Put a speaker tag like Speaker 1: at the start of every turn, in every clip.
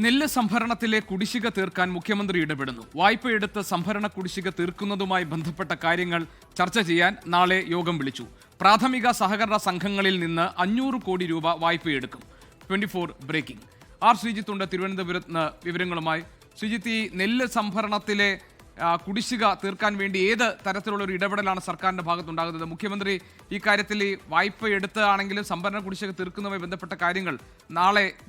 Speaker 1: നെല്ല് സംഭരണത്തിലെ കുടിശ്ശിക തീർക്കാൻ മുഖ്യമന്ത്രി ഇടപെടുന്നു. വായ്പയെടുത്ത് സംഭരണ കുടിശ്ശിക തീർക്കുന്നതുമായി ബന്ധപ്പെട്ട കാര്യങ്ങൾ ചർച്ച ചെയ്യാൻ നാളെ യോഗം വിളിച്ചു. പ്രാഥമിക സഹകരണ സംഘങ്ങളിൽ നിന്ന് 500 കോടി രൂപ വായ്പയെടുക്കും. 24 ബ്രേക്കിംഗ്. ആർ ശ്രീജിത്ത് ഉണ്ട് തിരുവനന്തപുരത്ത് നിന്ന് വിവരങ്ങളുമായി. ശ്രീജിത്ത്, ഈ നെല്ല് സംഭരണത്തിലെ കുടിശ്ശിക തീർക്കാൻ വേണ്ടി ഏത് തരത്തിലുള്ള ഒരു ഇടപെടലാണ് സർക്കാരിന്റെ ഭാഗത്തുണ്ടാകുന്നത്? മുഖ്യമന്ത്രി ഈ കാര്യത്തിൽ ഈ വായ്പ എടുത്താണെങ്കിലും സംഭരണ കുടിശ്ശിക തീർക്കുന്നതുമായി ബന്ധപ്പെട്ട കാര്യങ്ങൾ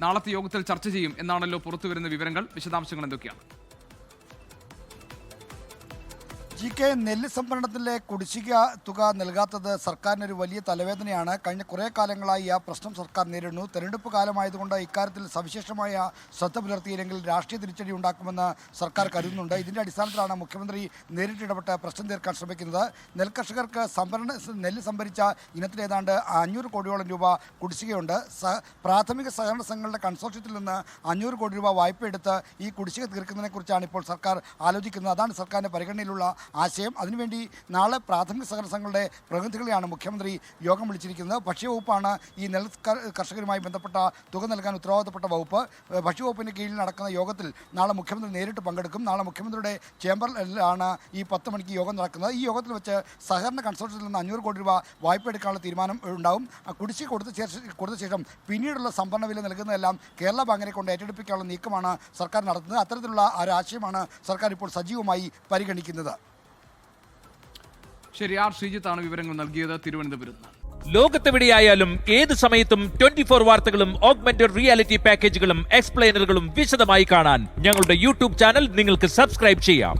Speaker 1: നാളത്തെ യോഗത്തിൽ ചർച്ച ചെയ്യും എന്നാണല്ലോ പുറത്തുവരുന്ന വിവരങ്ങൾ. വിശദാംശങ്ങൾ എന്തൊക്കെയാണ്?
Speaker 2: GK, നെല്ല് സംഭരണത്തിലെ കുടിശ്ശിക തുക നൽകാത്തത് സർക്കാരിനൊരു വലിയ തലവേദനയാണ്. കഴിഞ്ഞ കുറേ കാലങ്ങളായി ആ പ്രശ്നം സർക്കാർ നേരിടുന്നു. തെരഞ്ഞെടുപ്പ് കാലമായതുകൊണ്ട് ഇക്കാര്യത്തിൽ സവിശേഷമായ ശ്രദ്ധ പുലർത്തിയില്ലെങ്കിൽ രാഷ്ട്രീയ തിരിച്ചടി ഉണ്ടാക്കുമെന്ന് സർക്കാർ കരുതുന്നുണ്ട്. ഇതിൻ്റെ അടിസ്ഥാനത്തിലാണ് മുഖ്യമന്ത്രി നേരിട്ടിടപെട്ട് പ്രശ്നം തീർക്കാൻ ശ്രമിക്കുന്നത്. നെൽകർഷകർക്ക് നെല്ല് സംഭരിച്ച ഇനത്തിൽ ഏതാണ്ട് 500 കോടിയോളം രൂപ കുടിശ്ശികയുണ്ട്. പ്രാഥമിക സഹകരണ സംഘങ്ങളുടെ കൺസോർഷ്യത്തിൽ നിന്ന് 500 കോടി രൂപ വായ്പ എടുത്ത് ഈ കുടിശ്ശിക തീർക്കുന്നതിനെക്കുറിച്ചാണ് ഇപ്പോൾ സർക്കാർ ആലോചിക്കുന്നത്. അതാണ് സർക്കാരിൻ്റെ പരിഗണനയിലുള്ള ആശയം. അതിനുവേണ്ടി നാളെ പ്രാഥമിക സഹകരണ സംഘങ്ങളുടെ പ്രതിനിധികളെയാണ് മുഖ്യമന്ത്രി യോഗം വിളിച്ചിരിക്കുന്നത്. ഭക്ഷ്യവകുപ്പാണ് ഈ നെൽ കർഷകരുമായി ബന്ധപ്പെട്ട തുക നൽകാൻ ഉത്തരവാദിത്തപ്പെട്ട വകുപ്പ്. ഭക്ഷ്യവകുപ്പിൻ്റെ കീഴിൽ നടക്കുന്ന യോഗത്തിൽ നാളെ മുഖ്യമന്ത്രി നേരിട്ട് പങ്കെടുക്കും. നാളെ മുഖ്യമന്ത്രിയുടെ ചേംബറിലാണ് ഈ 10 മണിക്ക് യോഗം നടക്കുന്നത്. ഈ യോഗത്തിൽ വെച്ച് സഹകരണ കൺസോർഷ്യത്തിൽ നിന്ന് 500 കോടി രൂപ വായ്പ എടുക്കാനുള്ള തീരുമാനം ഉണ്ടാവും. കുടിശ്ശിക കൊടുത്ത ശേഷം പിന്നീടുള്ള സംഭരണ വില നൽകുന്നതെല്ലാം കേരള ബാങ്കിനെ കൊണ്ട് ഏറ്റെടുപ്പിക്കാനുള്ള നീക്കമാണ് സർക്കാർ നടത്തുന്നത്. അത്തരത്തിലുള്ള ഒരു ആശയമാണ് സർക്കാർ ഇപ്പോൾ സജീവമായി പരിഗണിക്കുന്നത്.
Speaker 1: ശരി, ആർ ശ്രീജിത്താണ് വിവരങ്ങൾ നൽകിയത് തിരുവനന്തപുരത്ത്.
Speaker 3: ലോകത്തെവിടെയായാലും ഏത് സമയത്തും 24 വാർത്തകളും ഓഗ്മെന്റഡ് റിയാലിറ്റി പാക്കേജുകളും എക്സ്പ്ലെയിനറുകളും വിശദമായി കാണാൻ ഞങ്ങളുടെ യൂട്യൂബ് ചാനൽ നിങ്ങൾക്ക് സബ്സ്ക്രൈബ് ചെയ്യാം.